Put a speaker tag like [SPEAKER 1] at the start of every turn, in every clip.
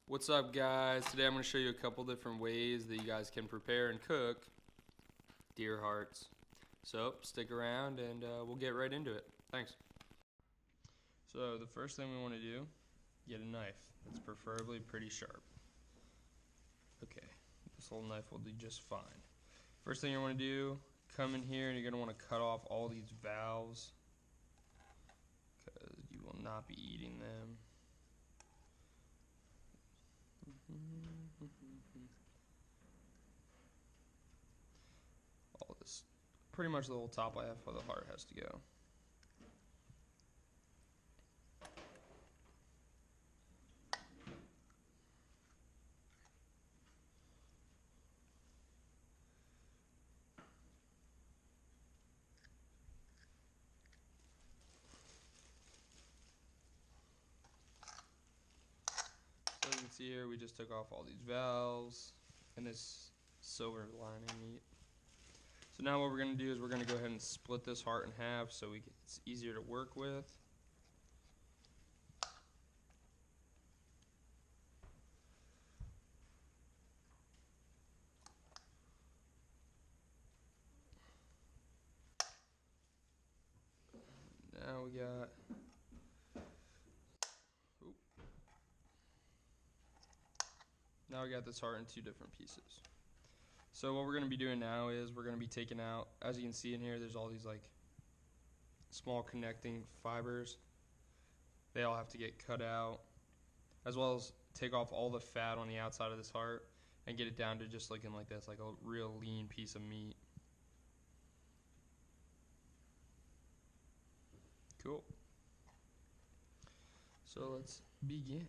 [SPEAKER 1] What's up, guys? Today I'm going to show you a couple different ways that you guys can prepare and cook deer hearts. So stick around and we'll get right into it. Thanks. So the first thing we want to do, get a knife that's preferably pretty sharp. Okay, this little knife will do just fine. First thing you want to do, come in here and you're going to want to cut off all these valves because you will not be eating them. All this, pretty much the whole top half of the heart has to go. So you can see here, we just took off all these valves and this silver lining meat. So now what we're going to do is we're going to go ahead and split this heart in half so it's easier to work with. Now we got Now we got this heart in two different pieces. So what we're going to be doing now is we're going to be taking out, as you can see in here, there's all these like small connecting fibers. They all have to get cut out, as well as take off all the fat on the outside of this heart and get it down to just looking like this, like a real lean piece of meat. Cool. So let's begin.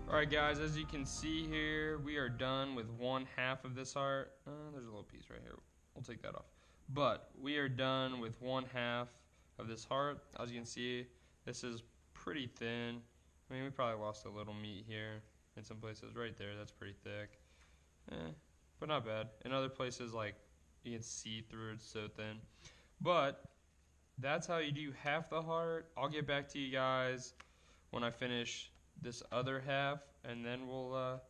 [SPEAKER 1] Alright guys, as you can see here, we are done with 1/2 of this heart. There's a little piece right here. We'll take that off. But we are done with 1/2 of this heart. As you can see, this is pretty thin. I mean, we probably lost a little meat here in some places. Right there, that's pretty thick. But not bad. In other places, like, you can see through it, it's so thin. But that's how you do half the heart. I'll get back to you guys when I finish this other half, and then we'll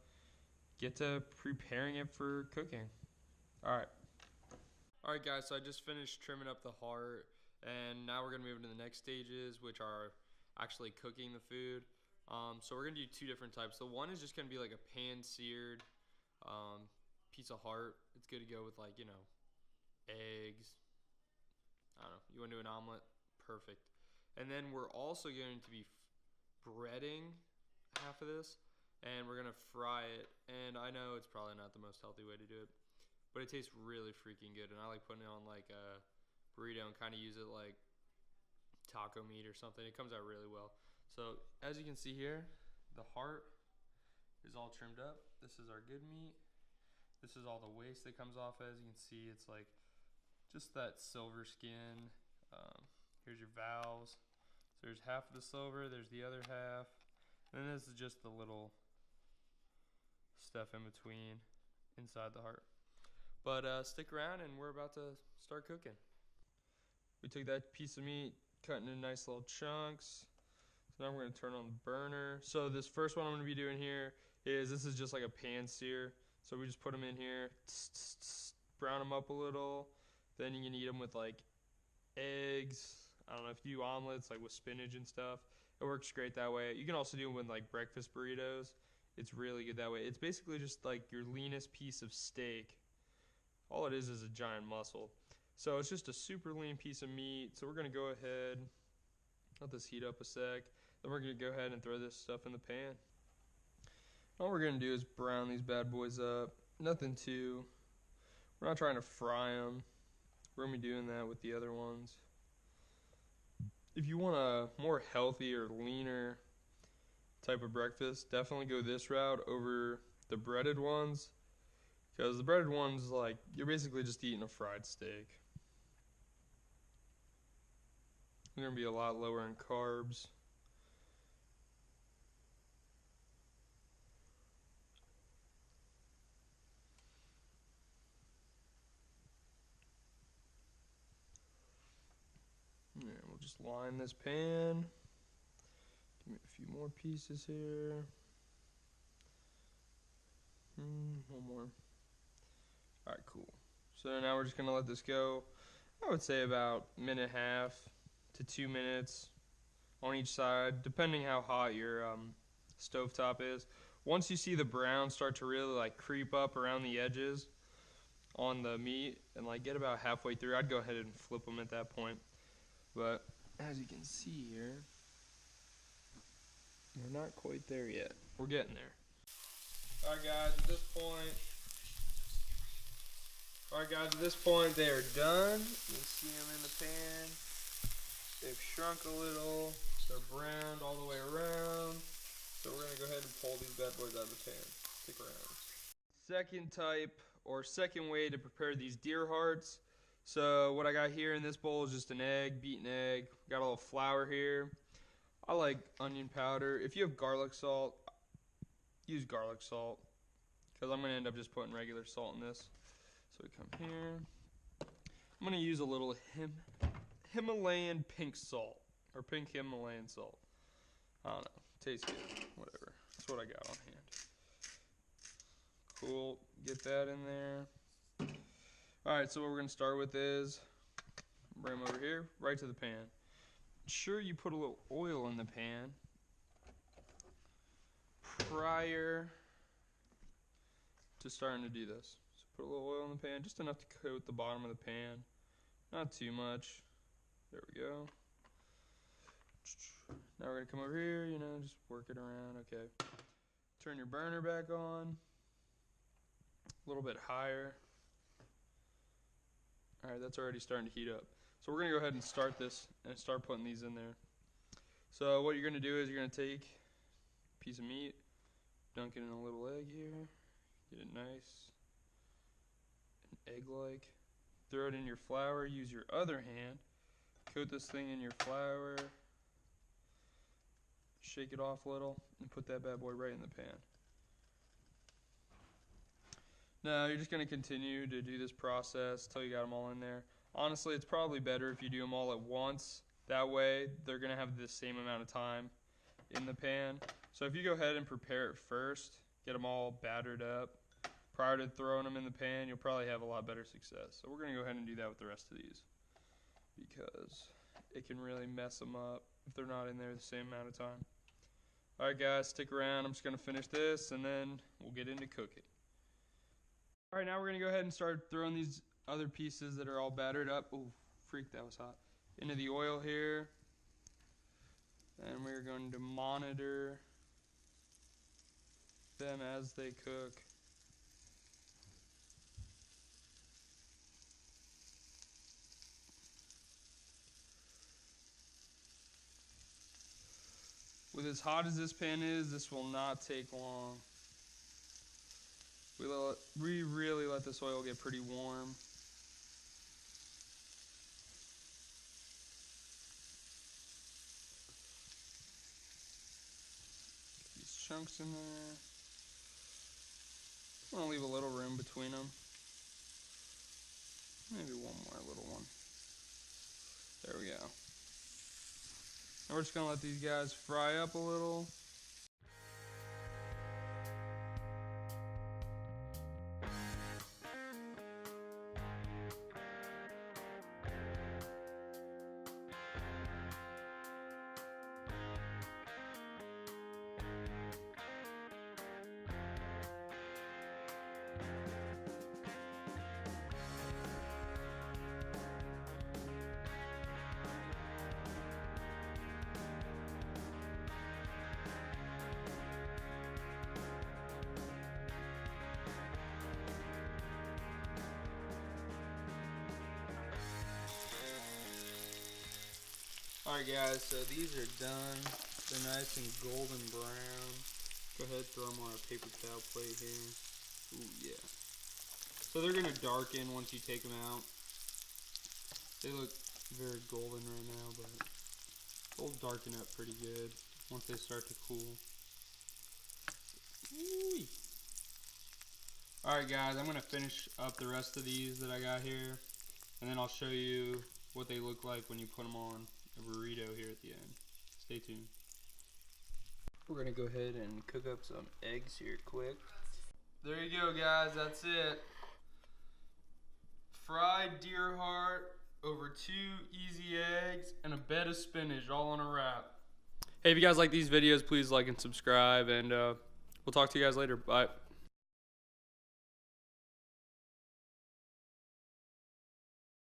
[SPEAKER 1] get to preparing it for cooking. Alright guys, so I just finished trimming up the heart, and now we're gonna move into the next stages, which are actually cooking the food. So we're gonna do 2 different types. The one is just gonna be like a pan-seared piece of heart. It's good to go with, like, you know, eggs. I don't know, you want to do an omelet? Perfect. And then we're also going to be breading half of this, and we're gonna fry it. And I know it's probably not the most healthy way to do it, but it tastes really freaking good, and I like putting it on like a burrito and kind of use it like taco meat or something. It comes out really well. So as you can see here, the heart is all trimmed up. This is our good meat. This is all the waste that comes off. As you can see, it's like just that silver skin. Here's your valves. So there's half of the silver, there's the other half, and then this is just the little stuff in between inside the heart. But stick around, and we're about to start cooking. We took that piece of meat, cut into nice little chunks. So now we're gonna turn on the burner. So this first one I'm gonna be doing here is, this is just like a pan sear. So we just put them in here, brown them up a little. Then you can eat them with like eggs. I don't know, if you do omelets like with spinach and stuff, it works great that way. You can also do them with like breakfast burritos. It's really good that way. It's basically just like your leanest piece of steak. All it is a giant muscle. So it's just a super lean piece of meat. So we're gonna go ahead, let this heat up a sec. Then we're gonna go ahead and throw this stuff in the pan. All we're gonna do is brown these bad boys up. Nothing too, we're not trying to fry them. We're gonna be doing that with the other ones. If you want a more healthy or leaner type of breakfast, definitely go this route over the breaded ones, because the breaded ones, like, you're basically just eating a fried steak. They're gonna be a lot lower in carbs. Yeah, we'll just line this pan. Give me a few more pieces here. One more. Alright, cool. So now we're just gonna let this go, I would say about 1.5 to 2 minutes on each side, depending how hot your stovetop is. Once you see the brown start to really like creep up around the edges on the meat and like get about halfway through, I'd go ahead and flip them at that point. But as you can see here, we're not quite there yet. We're getting there. Alright guys, at this point they are done. You can see them in the pan. They've shrunk a little. They're browned all the way around. So we're gonna go ahead and pull these bad boys out of the pan. Stick around. Second type, or second way to prepare these deer hearts. So what I got here in this bowl is just an egg, beaten egg. Got a little flour here. I like onion powder. If you have garlic salt, use garlic salt, because I'm going to end up just putting regular salt in this. So we come here. I'm going to use a little Himalayan pink salt, or pink Himalayan salt. I don't know. Tastes good. Whatever. That's what I got on hand. Cool. Get that in there. Alright, so what we're going to start with is, bring them over here, right to the pan. Sure, you put a little oil in the pan prior to starting to do this. So put a little oil in the pan, just enough to coat the bottom of the pan. Not too much. There we go. Now we're going to come over here, you know, just work it around. Okay. Turn your burner back on. A little bit higher. Alright, that's already starting to heat up. So we're going to go ahead and start this and start putting these in there. So what you're going to do is you're going to take a piece of meat, dunk it in a little egg here. Get it nice and egg-like. Throw it in your flour. Use your other hand. Coat this thing in your flour. Shake it off a little and put that bad boy right in the pan. Now you're just going to continue to do this process till you got them all in there. Honestly, it's probably better if you do them all at once. That way, they're going to have the same amount of time in the pan. So if you go ahead and prepare it first, get them all battered up, prior to throwing them in the pan, you'll probably have a lot better success. So we're going to go ahead and do that with the rest of these, because it can really mess them up if they're not in there the same amount of time. Alright guys, stick around. I'm just going to finish this and then we'll get into cooking. Alright, now we're going to go ahead and start throwing these other pieces that are all battered up. Oh, freak, that was hot. Into the oil here. And we're going to monitor them as they cook. With as hot as this pan is, this will not take long. We really let this oil get pretty warm. Get these chunks in there. I'm gonna leave a little room between them. Maybe one more little one. There we go. Now we're just gonna let these guys fry up a little. Alright guys, so these are done. They're nice and golden brown. Go ahead, throw them on a paper towel plate here. Ooh, yeah. So they're going to darken once you take them out. They look very golden right now, but they'll darken up pretty good once they start to cool. Alright guys, I'm going to finish up the rest of these that I got here, and then I'll show you what they look like when you put them on a burrito here at the end. Stay tuned. We're going to go ahead and cook up some eggs here quick. There you go guys, that's it. Fried deer heart over 2 easy eggs and a bed of spinach all on a wrap. Hey, if you guys like these videos, please like and subscribe, and we'll talk to you guys later. Bye.